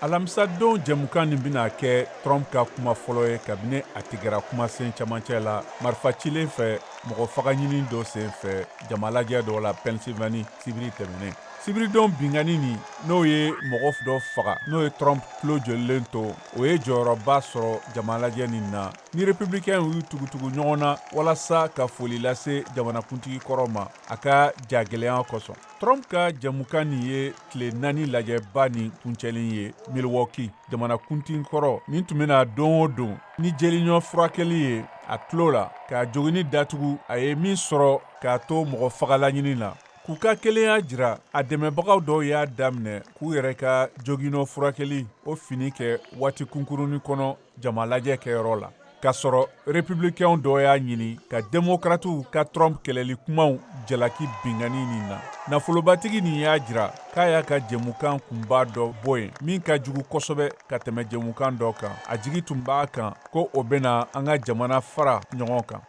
Alamisadon jɛmukan nin bɛna kɛ Trump ka kuma fɔlɔ ye kabini a tigɛra kumasen camancɛ la marifa cilen fɛ mɔgɔ faga ɲini dɔ sen fɛ jama lajɛ dɔ la Pennsylvanie sibiri tɛmɛnen. Sibiridon bingani nin n'o ye mɔgɔ dɔ faga n'o ye Trump tulo jɔlen to o ye jɔyɔrɔba sɔrɔ jama lajɛ nin na ni républicain y'u tugutugu ɲɔgɔn na walasa ka foli lase jamanakuntigi kɔrɔ ma a ka jagɛlɛya kosɔn. Trump ka jɛmukan nin ye tile 4 lajɛba nin kuncɛlen ye Milwaukee jamanakuntigi kɔrɔ nin tun bɛna don o don ni jeliɲɔ furakɛli ye a tulo la k'a jogini datugu a ye min sɔrɔ k'a to mɔgɔ fagala ɲini na. K'u ka kelenya jira a dɛmɛbagaw dɔw y'a daminɛ k'u yɛrɛ ka joginɔ furakɛli o fini kɛ waati kunkurunin kɔnɔ jama lajɛ kɛyɔrɔ la. K'a sɔrɔ républicain dɔw y'a ɲini ka démocrates ka Trump kɛlɛli kumaw jalaki bingani nin na. Nafolobatigi nin y'a jira k'a y'a ka jɛmukan kunba dɔ bɔ yen min ka jugu kosɛbɛ ka tɛmɛ jɛmukan dɔ kan. A jigi tun b'a kan ko o bɛna an ka jamana fara ɲɔgɔn kan.